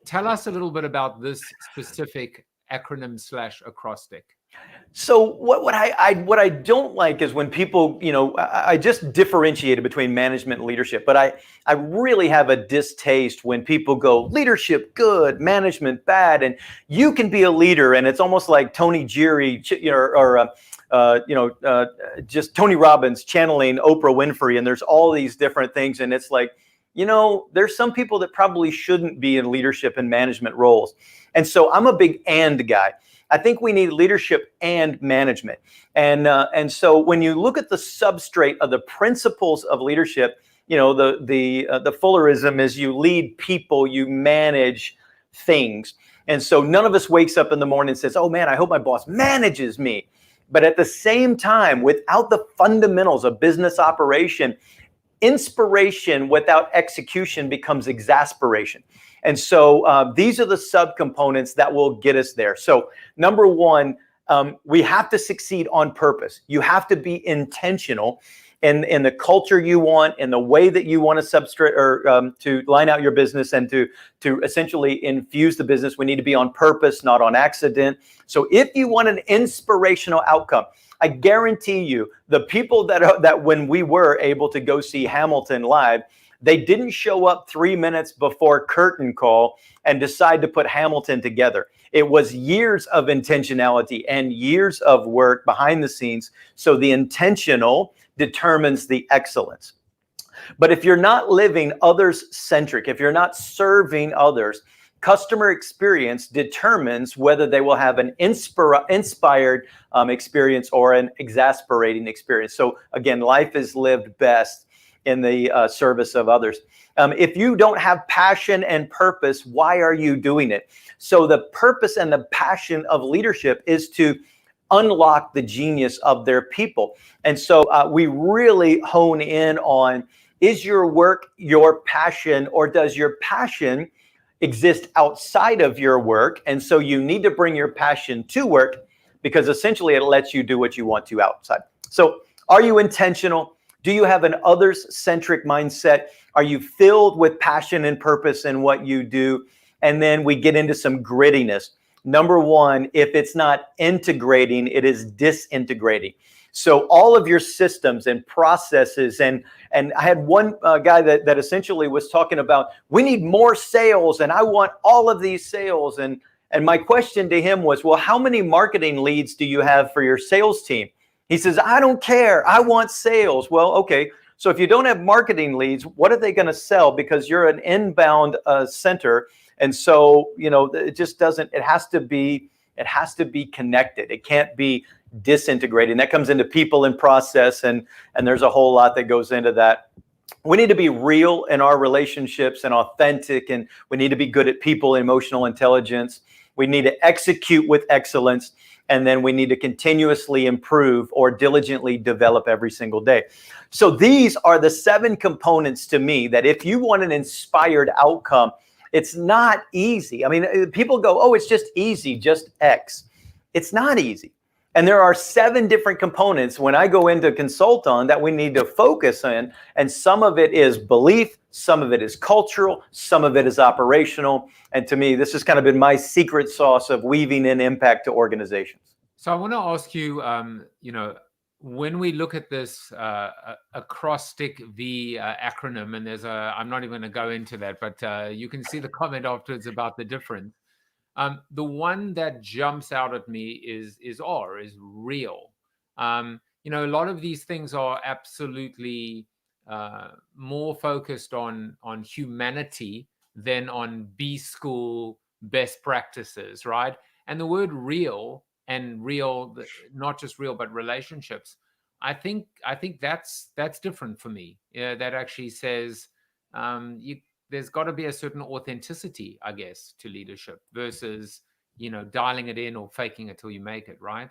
A: tell us a little bit about this specific acronym / acrostic.
F: So what I don't like is when people, I just differentiated between management and leadership, but I really have a distaste when people go leadership good, management bad, and you can be a leader, and it's almost like Tony Geary, just Tony Robbins channeling Oprah Winfrey, and there's all these different things, and it's like, there's some people that probably shouldn't be in leadership and management roles. And so I'm a big and guy. I think we need leadership and management. And so when you look at the substrate of the principles of leadership, the Fullerism is you lead people, you manage things. And so none of us wakes up in the morning and says, oh man, I hope my boss manages me. But at the same time, without the fundamentals of business operation, inspiration without execution becomes exasperation. And so these are the subcomponents that will get us there. So number one, we have to succeed on purpose. You have to be intentional in the culture you want, in the way that you want to substrate or to line out your business and to essentially infuse the business. We need to be on purpose, not on accident. So if you want an inspirational outcome, I guarantee you the people that when we were able to go see Hamilton live, they didn't show up 3 minutes before curtain call and decide to put Hamilton together. It was years of intentionality and years of work behind the scenes. So the intentional determines the excellence. But if you're not living others-centric, if you're not serving others, customer experience determines whether they will have an inspired experience or an exasperating experience. So again, life is lived best in the service of others. If you don't have passion and purpose, why are you doing it? So the purpose and the passion of leadership is to unlock the genius of their people. And so we really hone in on, is your work your passion, or does your passion exist outside of your work? And so you need to bring your passion to work, because essentially it lets you do what you want to outside. So are you intentional? Do you have an others-centric mindset? Are you filled with passion and purpose in what you do? And then we get into some grittiness. Number one, if it's not integrating, it is disintegrating. So all of your systems and processes, and I had one guy that essentially was talking about, we need more sales and I want all of these sales. And my question to him was, well, how many marketing leads do you have for your sales team? He says, I don't care. I want sales. Well, okay. So if you don't have marketing leads, what are they going to sell? Because you're an inbound center. And so, it just doesn't, it has to be connected. It can't be disintegrating. That comes into people and process. And there's a whole lot that goes into that. We need to be real in our relationships and authentic. And we need to be good at people, emotional intelligence. we need to execute with excellence, and then we need to continuously improve or diligently develop every single day. So these are the 7 components to me that if you want an inspired outcome, it's not easy. I mean, people go, oh, it's just easy, just X. It's not easy. And there are 7 different components when I go in to consult on that we need to focus on. And some of it is belief, some of it is cultural, some of it is operational. And to me, this has kind of been my secret sauce of weaving in impact to organizations.
A: So I want to ask you, when we look at this acrostic V acronym, and I'm not even going to go into that, but you can see the comment afterwards about the difference. The one that jumps out at me is R, is real. A lot of these things are absolutely more focused on humanity than on B school best practices, right? And the word real, and real, not just real, but relationships, I think that's different for me. Yeah, that actually says there's got to be a certain authenticity, I guess, to leadership versus, dialing it in or faking it till you make it, right?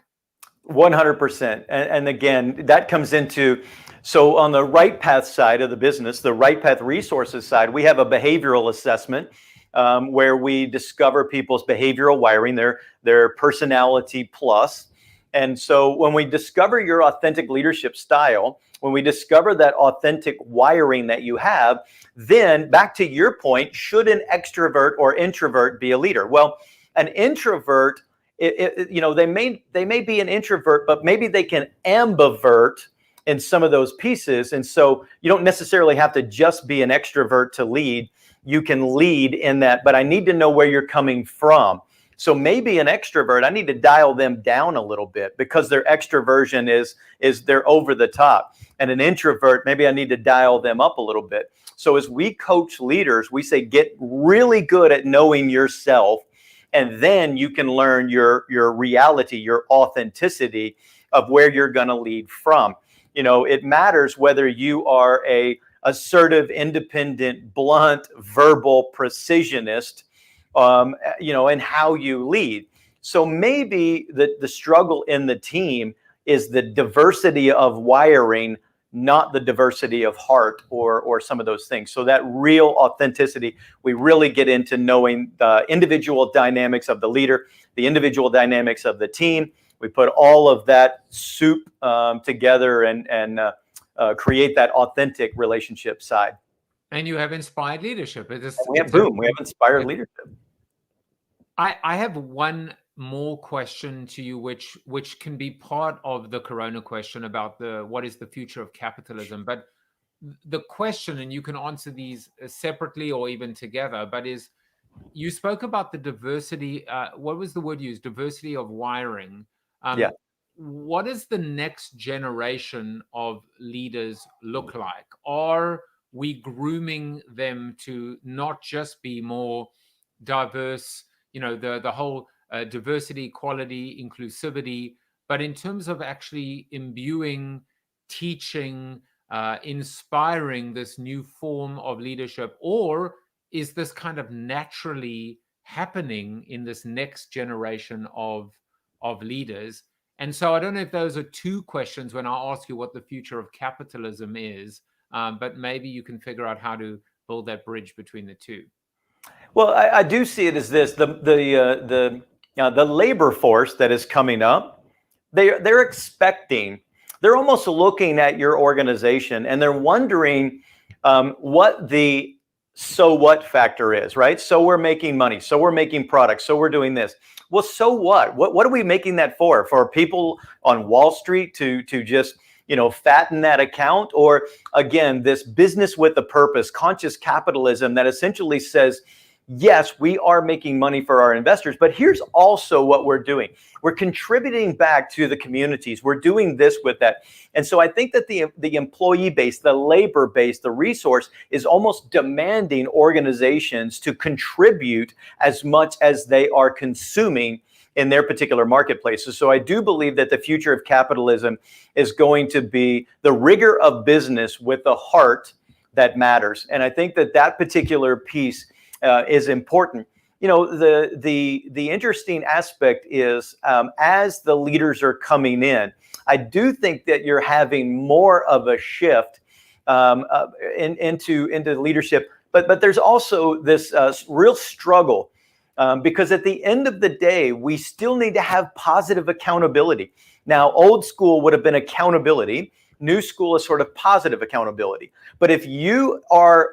F: 100%. And again, that comes into, so on the Right Path side of the business, the Right Path Resources side, we have a behavioral assessment where we discover people's behavioral wiring, their personality plus. And so when we discover your authentic leadership style, when we discover that authentic wiring that you have, then back to your point, should an extrovert or introvert be a leader? Well, an introvert, they may be an introvert, but maybe they can ambivert in some of those pieces. And so you don't necessarily have to just be an extrovert to lead. You can lead in that, but I need to know where you're coming from. So maybe an extrovert, I need to dial them down a little bit because their extroversion is they're over the top. And an introvert, maybe I need to dial them up a little bit. So as we coach leaders, we say, get really good at knowing yourself. And then you can learn your reality, your authenticity of where you're going to lead from. It matters whether you are a assertive, independent, blunt, verbal precisionist, and how you lead. So maybe the struggle in the team is the diversity of wiring, not the diversity of heart or some of those things. So that real authenticity, we really get into knowing the individual dynamics of the leader, the individual dynamics of the team. We put all of that soup together and create that authentic relationship side.
A: And you have inspired leadership.
F: We have inspired leadership.
A: I have one more question to you, which can be part of the Corona question about what is the future of capitalism. But the question, and you can answer these separately or even together, but you spoke about the diversity. What was the word used? Diversity of wiring.
F: Yeah.
A: What does the next generation of leaders look like? Are we grooming them to not just be more diverse, the whole diversity, equality, inclusivity, but in terms of actually imbuing, teaching, inspiring this new form of leadership? Or is this kind of naturally happening in this next generation of leaders? And so I don't know if those are 2 questions when I ask you what the future of capitalism is, but maybe you can figure out how to build that bridge between the 2.
F: Well, I do see it as this: the labor force that is coming up. They're expecting. They're almost looking at your organization and they're wondering what the so what factor is, right? So we're making money, so we're making products, so we're doing this. Well, so what? What are we making that for? For people on Wall Street to just fatten that account? Or again, this business with a purpose, conscious capitalism that essentially says, yes, we are making money for our investors, but here's also what we're doing. We're contributing back to the communities. We're doing this with that. And so I think that the employee base, the labor base, the resource is almost demanding organizations to contribute as much as they are consuming in their particular marketplaces. So I do believe that the future of capitalism is going to be the rigor of business with the heart that matters. And I think that particular piece is important. you know, the interesting aspect is as the leaders are coming in, I do think that you're having more of a shift into leadership. But there's also this real struggle because at the end of the day, we still need to have positive accountability. Now, old school would have been accountability. New school is sort of positive accountability. But if you are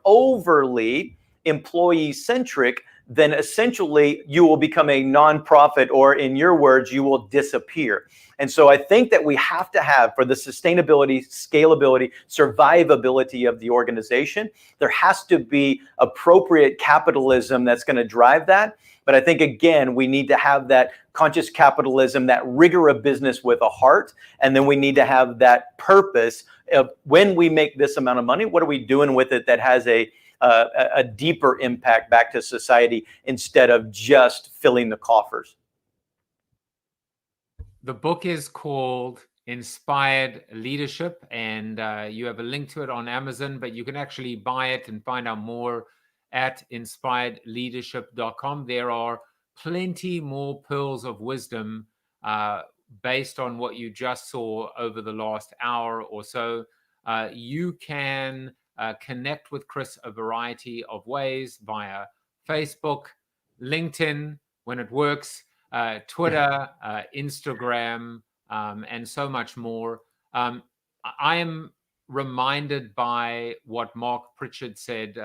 F: overly employee centric, then essentially you will become a nonprofit, or in your words, you will disappear. And so I think that we have to have, for the sustainability, scalability, survivability of the organization, there has to be appropriate capitalism that's going to drive that. But I think, again, we need to have that conscious capitalism, that rigor of business with a heart. And then we need to have that purpose of, when we make this amount of money, what are we doing with it that has a deeper impact back to society instead of just filling the coffers.
A: The book is called Inspired Leadership, and you have a link to it on Amazon, but you can actually buy it and find out more at inspiredleadership.com. There are plenty more pearls of wisdom based on what you just saw over the last hour or so. You can connect with Chris a variety of ways via Facebook, LinkedIn, when it works, Twitter, Instagram, and so much more. I am reminded by what Mark Pritchard said,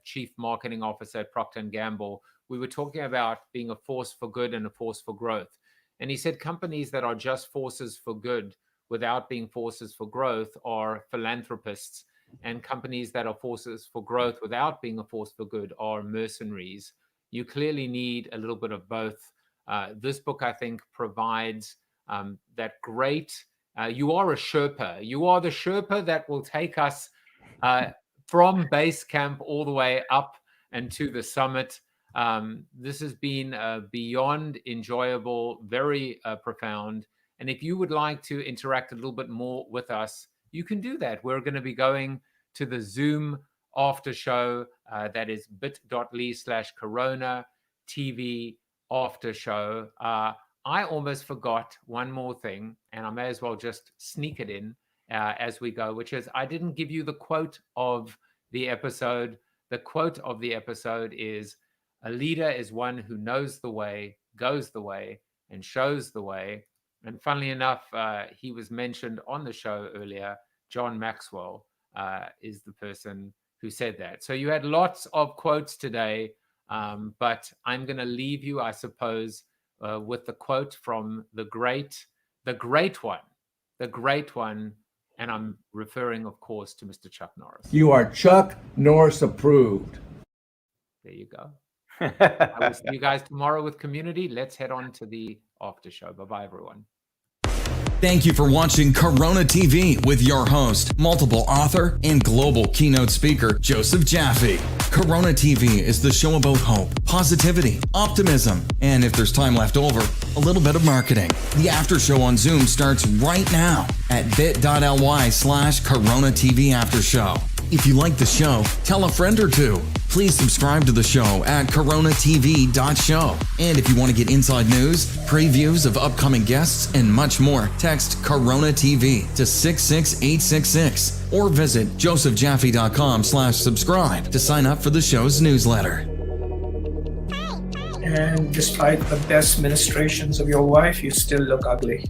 A: Chief Marketing Officer at Procter & Gamble. We were talking about being a force for good and a force for growth. And he said companies that are just forces for good without being forces for growth are philanthropists. And companies that are forces for growth without being a force for good are mercenaries. You clearly need a little bit of both. This book, I think, provides that great, you are a Sherpa. You are the Sherpa that will take us from base camp all the way up and to the summit. This has been beyond enjoyable, very profound. And if you would like to interact a little bit more with us, you can do that. We're going to be going to the Zoom after show. That is bit.ly/CoronaTV after show. I almost forgot one more thing, and I may as well just sneak it in as we go, which is I didn't give you the quote of the episode. The quote of the episode is, "A leader is one who knows the way, goes the way, and shows the way." And funnily enough, he was mentioned on the show earlier. John Maxwell is the person who said that. So you had lots of quotes today, but I'm going to leave you, I suppose, with the quote from the great one, and I'm referring, of course, to Mr. Chuck Norris.
E: You are Chuck Norris approved.
A: There you go. I will see you guys tomorrow with Community. Let's head on to the after show. Bye-bye, everyone.
G: Thank you for watching Corona TV with your host, multiple author, and global keynote speaker, Joseph Jaffe. Corona TV is the show about hope, positivity, optimism, and if there's time left over, a little bit of marketing. The after show on Zoom starts right now at bit.ly/Corona TV After Show. If you like the show, tell a friend or two. Please subscribe to the show at coronatv.show. And if you want to get inside news, previews of upcoming guests, and much more, text Corona TV to 66866 or visit josephjaffe.com/subscribe to sign up for the show's newsletter.
H: And despite the best ministrations of your wife, you still look ugly.